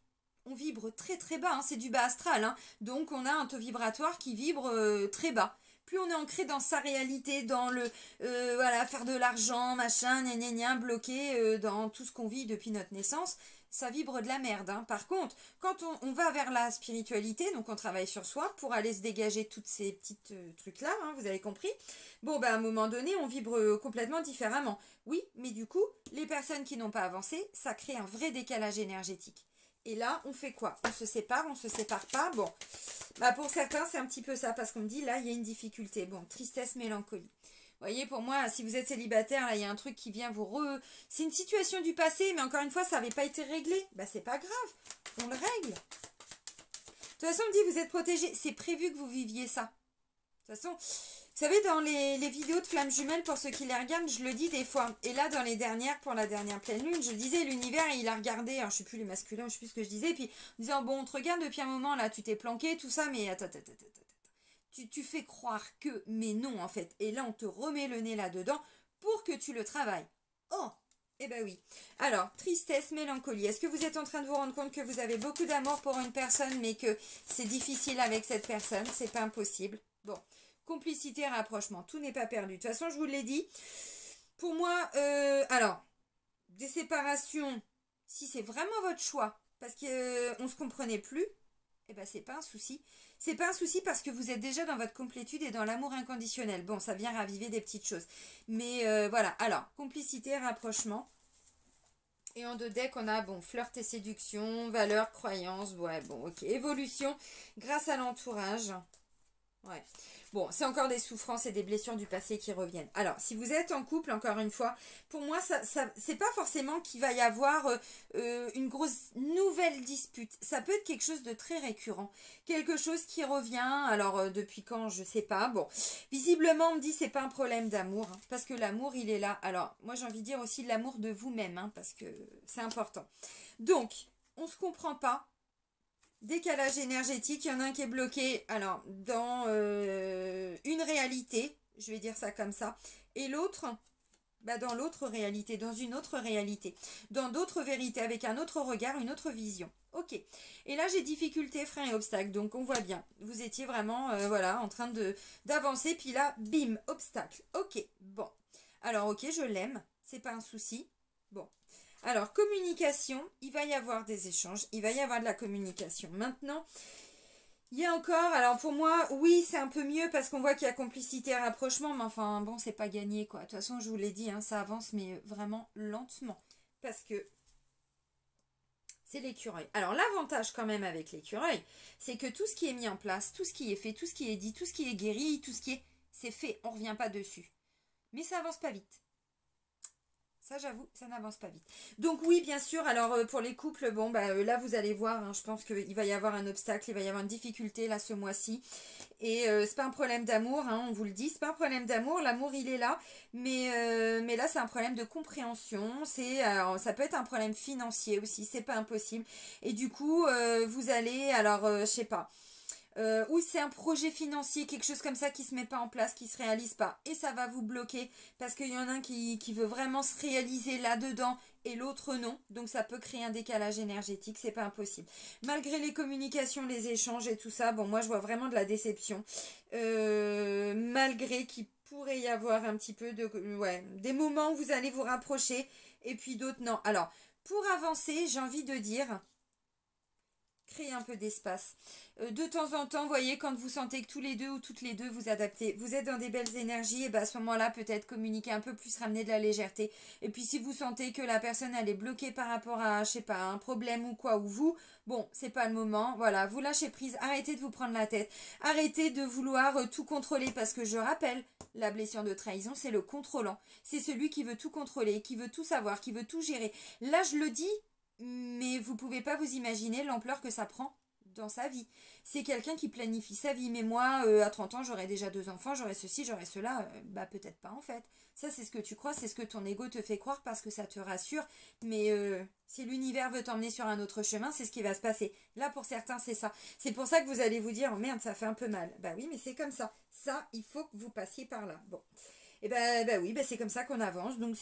On vibre très très bas, hein, c'est du bas astral. Hein. Donc on a un taux vibratoire qui vibre très bas. Plus on est ancré dans sa réalité, dans le voilà, faire de l'argent, machin, gna gna gna, bloqué dans tout ce qu'on vit depuis notre naissance, ça vibre de la merde. Hein. Par contre, quand on va vers la spiritualité, donc on travaille sur soi pour aller se dégager toutes ces petites trucs-là, hein, vous avez compris. Bon, ben à un moment donné, on vibre complètement différemment. Oui, mais du coup, les personnes qui n'ont pas avancé, ça crée un vrai décalage énergétique. Et là, on fait quoi? On se sépare, on se sépare pas. Bon, bah pour certains, c'est un petit peu ça, parce qu'on me dit, là, il y a une difficulté. Bon, tristesse, mélancolie. Vous voyez, pour moi, si vous êtes célibataire, là, il y a un truc qui vient vous C'est une situation du passé, mais encore une fois, ça n'avait pas été réglé. Bah, c'est pas grave, on le règle. De toute façon, on me dit, vous êtes protégé. C'est prévu que vous viviez ça. De toute façon, vous savez, dans les vidéos de flammes jumelles, pour ceux qui les regardent, je le dis des fois. Et là, dans les dernières, pour la dernière pleine lune, je disais, l'univers, il a regardé, alors je sais plus les masculins, je sais plus ce que je disais, puis en disant, bon, on te regarde depuis un moment, là, tu t'es planqué, tout ça, mais attends. Tu fais croire que, mais non, en fait. Et là, on te remet le nez là-dedans pour que tu le travailles. Oh, Eh ben oui. Alors, tristesse, mélancolie. Est-ce que vous êtes en train de vous rendre compte que vous avez beaucoup d'amour pour une personne, mais que c'est difficile avec cette personne? C'est pas impossible. Bon. Complicité, rapprochement. Tout n'est pas perdu. De toute façon, je vous l'ai dit. Pour moi, alors, des séparations, si c'est vraiment votre choix, parce qu'on ne se comprenait plus, eh ben c'est pas un souci. C'est pas un souci parce que vous êtes déjà dans votre complétude et dans l'amour inconditionnel. Bon, ça vient raviver des petites choses. Mais voilà. Alors, complicité, rapprochement. Et en deux decks, on a, bon, flirt et séduction, valeur, croyance. Ouais, bon, ok. Évolution grâce à l'entourage. Ouais. Bon, c'est encore des souffrances et des blessures du passé qui reviennent. Alors, si vous êtes en couple, encore une fois, pour moi, ça c'est pas forcément qu'il va y avoir une grosse nouvelle dispute. Ça peut être quelque chose de très récurrent. Quelque chose qui revient, alors depuis quand, je sais pas. Bon, visiblement, on me dit c'est pas un problème d'amour, hein, parce que l'amour, il est là. Alors, moi, j'ai envie de dire aussi l'amour de vous-même, hein, parce que c'est important. Donc, on se comprend pas. Décalage énergétique, il y en a un qui est bloqué, alors, dans une réalité, je vais dire ça comme ça, et l'autre, bah, dans l'autre réalité, dans une autre réalité, dans d'autres vérités, avec un autre regard, une autre vision. Ok. Et là, j'ai difficulté, frein et obstacle, donc on voit bien. Vous étiez vraiment, voilà, en train d'avancer, puis là, bim, obstacle. Ok, bon. Alors, ok, je l'aime, c'est pas un souci. Bon. Alors, communication, il va y avoir des échanges, il va y avoir de la communication. Maintenant, il y a encore, alors pour moi, oui, c'est un peu mieux parce qu'on voit qu'il y a complicité et rapprochement, mais enfin, bon, c'est pas gagné, quoi. De toute façon, je vous l'ai dit, hein, ça avance, mais vraiment lentement. Parce que c'est l'écureuil. Alors, l'avantage quand même avec l'écureuil, c'est que tout ce qui est mis en place, tout ce qui est fait, tout ce qui est dit, tout ce qui est guéri, tout ce qui est, c'est fait, on revient pas dessus. Mais ça avance pas vite. Ça, j'avoue, ça n'avance pas vite. Donc oui, bien sûr, alors pour les couples, bon, bah là, vous allez voir, hein, je pense qu'il va y avoir un obstacle, il va y avoir une difficulté, là, ce mois-ci. Et c'est pas un problème d'amour, hein, on vous le dit, c'est pas un problème d'amour, l'amour, il est là. Mais là, c'est un problème de compréhension, ça peut être un problème financier aussi, c'est pas impossible. Et du coup, vous allez, alors, je sais pas... ou c'est un projet financier, quelque chose comme ça qui se met pas en place, qui se réalise pas. Et ça va vous bloquer parce qu'il y en a un qui veut vraiment se réaliser là-dedans et l'autre non. Donc ça peut créer un décalage énergétique, c'est pas impossible. Malgré les communications, les échanges et tout ça, bon moi je vois vraiment de la déception. Malgré qu'il pourrait y avoir un petit peu de... Ouais, des moments où vous allez vous rapprocher et puis d'autres non. Alors, pour avancer, j'ai envie de dire... Créer un peu d'espace. De temps en temps, vous voyez, quand vous sentez que tous les deux ou toutes les deux vous adaptez, vous êtes dans des belles énergies, et bien à ce moment-là, peut-être communiquer un peu plus, ramener de la légèreté. Et puis si vous sentez que la personne, elle est bloquée par rapport à, je sais pas, un problème ou quoi, ou vous, bon, c'est pas le moment, voilà, vous lâchez prise, arrêtez de vous prendre la tête, arrêtez de vouloir tout contrôler, parce que je rappelle, la blessure de trahison, c'est le contrôlant. C'est celui qui veut tout contrôler, qui veut tout savoir, qui veut tout gérer. Là, je le dis, mais vous pouvez pas vous imaginer l'ampleur que ça prend dans sa vie. C'est quelqu'un qui planifie sa vie. Mais moi, à 30 ans, j'aurais déjà 2 enfants, j'aurais ceci, j'aurais cela. Bah peut-être pas en fait. Ça, c'est ce que tu crois, c'est ce que ton ego te fait croire parce que ça te rassure. Mais si l'univers veut t'emmener sur un autre chemin, c'est ce qui va se passer. Là, pour certains, c'est ça. C'est pour ça que vous allez vous dire, oh, merde, ça fait un peu mal. Bah oui, mais c'est comme ça. Ça, il faut que vous passiez par là. Bon. Et bah oui, bah c'est comme ça qu'on avance. Donc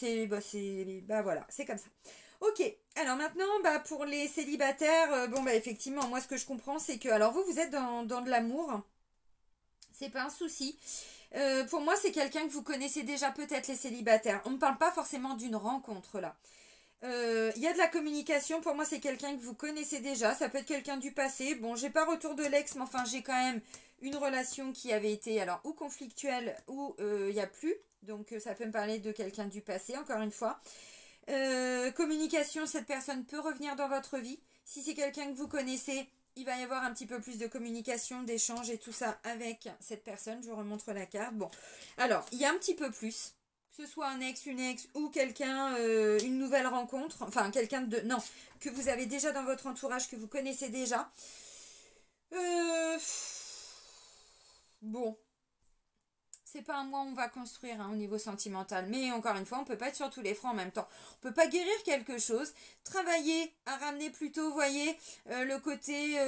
bah voilà, c'est comme ça. Ok, alors maintenant, bah pour les célibataires, bon bah effectivement, moi ce que je comprends, c'est que, alors vous êtes dans de l'amour, c'est pas un souci. Pour moi, c'est quelqu'un que vous connaissez déjà peut-être les célibataires. On ne parle pas forcément d'une rencontre là. Il y a de la communication, pour moi c'est quelqu'un que vous connaissez déjà, ça peut être quelqu'un du passé. Bon, j'ai pas retour de l'ex, mais enfin j'ai quand même une relation qui avait été alors ou conflictuelle ou il n'y a plus. Donc ça peut me parler de quelqu'un du passé, encore une fois. Communication, cette personne peut revenir dans votre vie. Si c'est quelqu'un que vous connaissez, il va y avoir un petit peu plus de communication, d'échange et tout ça avec cette personne. Je vous remontre la carte. Bon, alors, il y a un petit peu plus. Que ce soit un ex, une ex ou quelqu'un, une nouvelle rencontre. Enfin, quelqu'un de... Non, que vous avez déjà dans votre entourage, que vous connaissez déjà. Bon, c'est pas un mois où on va construire hein, au niveau sentimental. Mais encore une fois, on peut pas être sur tous les fronts en même temps. On peut pas guérir quelque chose. Travailler à ramener plutôt, vous voyez, le côté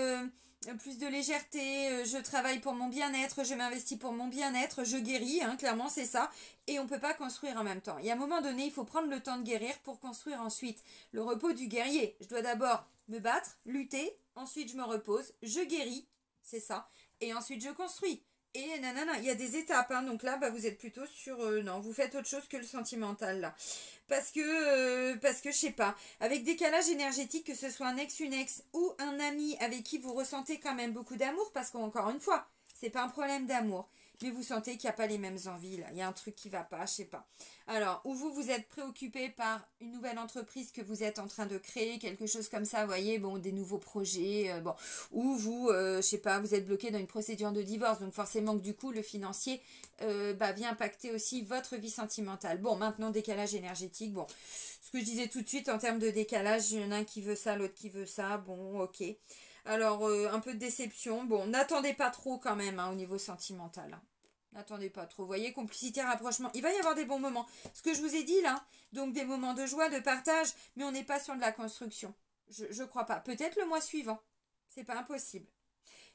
plus de légèreté, je travaille pour mon bien-être, je m'investis pour mon bien-être, je guéris, hein, clairement c'est ça. Et on ne peut pas construire en même temps. Et à un moment donné, il faut prendre le temps de guérir pour construire ensuite. Le repos du guerrier. Je dois d'abord me battre, lutter, ensuite je me repose, je guéris, c'est ça. Et ensuite je construis. Et nanana, il y a des étapes, hein, donc là, bah, vous êtes plutôt sur... non, vous faites autre chose que le sentimental, là. Parce que je sais pas, avec décalage énergétique, que ce soit un ex, une ex ou un ami avec qui vous ressentez quand même beaucoup d'amour, parce qu'encore une fois, c'est pas un problème d'amour, mais vous sentez qu'il n'y a pas les mêmes envies, là. Il y a un truc qui va pas, je sais pas. Alors, ou vous êtes préoccupé par une nouvelle entreprise que vous êtes en train de créer, quelque chose comme ça, vous voyez, bon, des nouveaux projets, bon, ou vous, je sais pas, vous êtes bloqué dans une procédure de divorce, donc forcément que du coup, le financier vient impacter aussi votre vie sentimentale. Bon, maintenant, décalage énergétique, bon, ce que je disais tout de suite en termes de décalage, il y en a un qui veut ça, l'autre qui veut ça, bon, ok. Alors, un peu de déception. Bon, n'attendez pas trop quand même hein, au niveau sentimental. Hein. N'attendez pas trop. Vous voyez, complicité, rapprochement. Il va y avoir des bons moments. Ce que je vous ai dit là, donc des moments de joie, de partage, mais on n'est pas sur de la construction. Je crois pas. Peut-être le mois suivant. C'est pas impossible.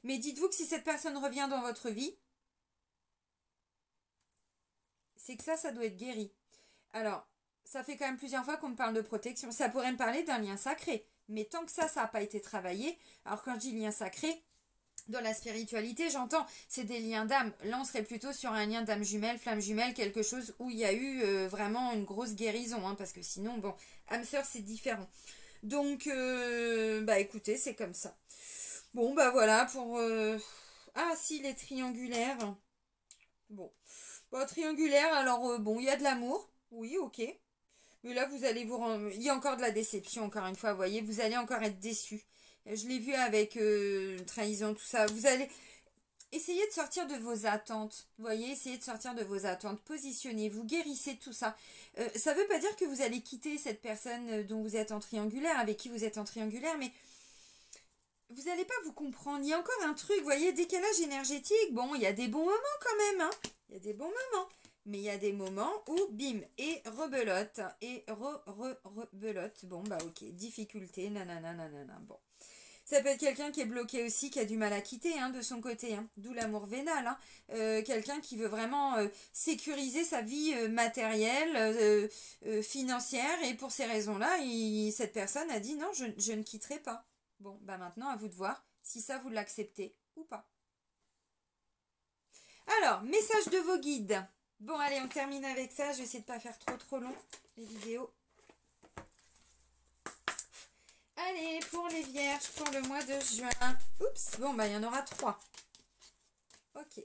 Mais dites-vous que si cette personne revient dans votre vie, c'est que ça doit être guéri. Alors, ça fait quand même plusieurs fois qu'on me parle de protection. Ça pourrait me parler d'un lien sacré. Mais tant que ça n'a pas été travaillé, alors quand je dis lien sacré, dans la spiritualité, j'entends, c'est des liens d'âme. Là, on serait plutôt sur un lien d'âme jumelle, flamme jumelle, quelque chose où il y a eu vraiment une grosse guérison. Hein, parce que sinon, bon, âme sœur, c'est différent. Donc, bah écoutez, c'est comme ça. Bon, bah voilà, pour... Ah, si, les triangulaires. Bon. Bon, triangulaire, alors, bon, il y a de l'amour. Oui, ok. Mais là, vous allez vous rendre... Il y a encore de la déception, encore une fois, vous voyez. Vous allez encore être déçu. Je l'ai vu avec trahison, tout ça. Vous allez essayer de sortir de vos attentes. Vous voyez, essayez de sortir de vos attentes. Positionnez-vous, guérissez tout ça. Ça ne veut pas dire que vous allez quitter cette personne dont vous êtes en triangulaire, avec qui vous êtes en triangulaire, mais vous n'allez pas vous comprendre. Il y a encore un truc, vous voyez, décalage énergétique. Bon, il y a des bons moments quand même, hein. Il y a des bons moments. Mais il y a des moments où, bim, et rebelote, et rebelote. Bon, bah ok, difficulté, nanana, nanana, bon. Ça peut être quelqu'un qui est bloqué aussi, qui a du mal à quitter hein, de son côté, hein, d'où l'amour vénal. Hein. Quelqu'un qui veut vraiment sécuriser sa vie matérielle, financière, et pour ces raisons-là, cette personne a dit non, je ne quitterai pas. Bon, bah maintenant, à vous de voir si ça, vous l'acceptez ou pas. Alors, message de vos guides. Bon, allez, on termine avec ça. Je vais essayer de ne pas faire trop long les vidéos. Allez, pour les vierges, pour le mois de juin. Oups, bon, bah, il y en aura 3. Ok.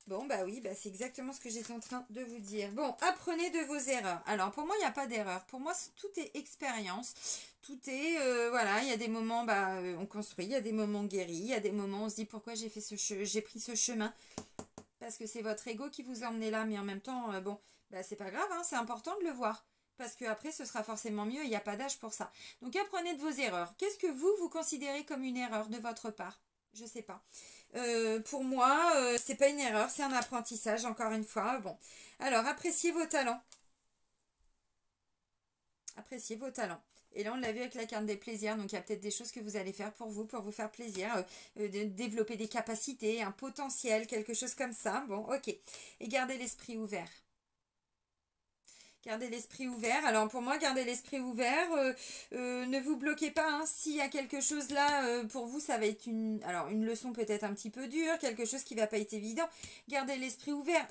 Bon, bah oui, bah, c'est exactement ce que j'étais en train de vous dire. Bon, apprenez de vos erreurs. Alors, pour moi, il n'y a pas d'erreur. Pour moi, tout est expérience. Tout est, voilà, il y a des moments, bah, on construit. Il y a des moments guéris. Il y a des moments où on se dit pourquoi j'ai pris ce chemin. Parce que c'est votre ego qui vous a emmené là. Mais en même temps, bon, bah, c'est pas grave, hein, c'est important de le voir. Parce qu'après, ce sera forcément mieux. Il n'y a pas d'âge pour ça. Donc, apprenez de vos erreurs. Qu'est-ce que vous considérez comme une erreur de votre part? Je sais pas. Pour moi, c'est pas une erreur, c'est un apprentissage, encore une fois. Bon, alors, appréciez vos talents. Appréciez vos talents. Et là, on l'a vu avec la carte des plaisirs. Donc, il y a peut-être des choses que vous allez faire pour vous faire plaisir. De développer des capacités, un potentiel, quelque chose comme ça. Bon, ok. Et gardez l'esprit ouvert. Gardez l'esprit ouvert. Alors pour moi, gardez l'esprit ouvert. Ne vous bloquez pas. Hein. S'il y a quelque chose là, pour vous, ça va être une leçon peut-être un petit peu dure, quelque chose qui ne va pas être évident. Gardez l'esprit ouvert.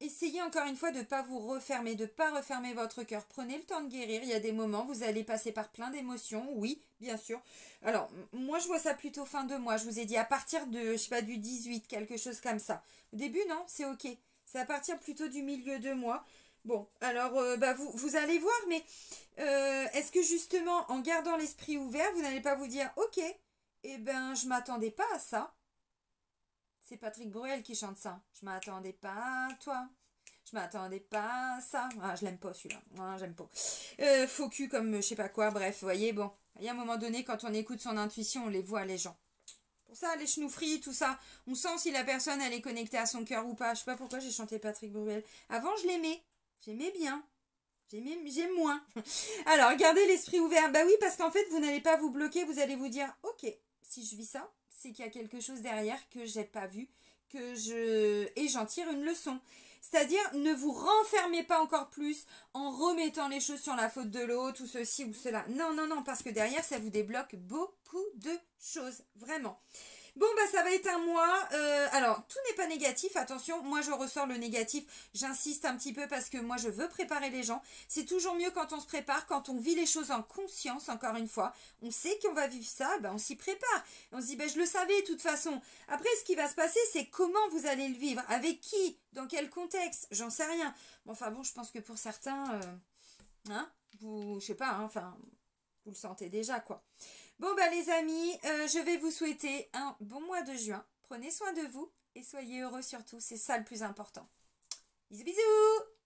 Essayez encore une fois de ne pas vous refermer, de ne pas refermer votre cœur. Prenez le temps de guérir. Il y a des moments, vous allez passer par plein d'émotions. Oui, bien sûr. Alors, moi, je vois ça plutôt fin de mois. Je vous ai dit à partir de, je sais pas, du 18, quelque chose comme ça. Au début, non, c'est ok. C'est à partir plutôt du milieu de mois. Bon, alors, bah, vous allez voir, mais est-ce que justement, en gardant l'esprit ouvert, vous n'allez pas vous dire, ok, eh ben, je m'attendais pas à ça. C'est Patrick Bruel qui chante ça. Je m'attendais pas à toi. Je m'attendais pas à ça. Ah, je l'aime pas celui-là. Ah, j'aime pas. Faux cul comme je sais pas quoi. Bref, vous voyez, bon. Il y a un moment donné, quand on écoute son intuition, on les voit, les gens. Pour ça, les chenoufries, tout ça, on sent si la personne, elle est connectée à son cœur ou pas. Je sais pas pourquoi j'ai chanté Patrick Bruel. Avant, je l'aimais. J'aimais bien. J'ai moins. Alors, gardez l'esprit ouvert. Bah oui, parce qu'en fait, vous n'allez pas vous bloquer. Vous allez vous dire, ok, si je vis ça, c'est qu'il y a quelque chose derrière que j'ai pas vu, et j'en tire une leçon. C'est-à-dire, ne vous renfermez pas encore plus en remettant les choses sur la faute de l'autre ou ceci ou cela. Non, non, non, parce que derrière, ça vous débloque beaucoup de choses. Vraiment. Bon, bah ça va être un mois. Alors, tout n'est pas négatif, attention, moi je ressors le négatif, j'insiste un petit peu parce que moi je veux préparer les gens. C'est toujours mieux quand on se prépare, quand on vit les choses en conscience, encore une fois. On sait qu'on va vivre ça, ben on s'y prépare. On se dit, ben je le savais de toute façon. Après, ce qui va se passer, c'est comment vous allez le vivre, avec qui, dans quel contexte, j'en sais rien. Bon, enfin bon, je pense que pour certains, hein, je sais pas, hein, enfin, vous le sentez déjà, quoi. Bon bah les amis, je vais vous souhaiter un bon mois de juin. Prenez soin de vous et soyez heureux surtout, c'est ça le plus important. Bisous bisous!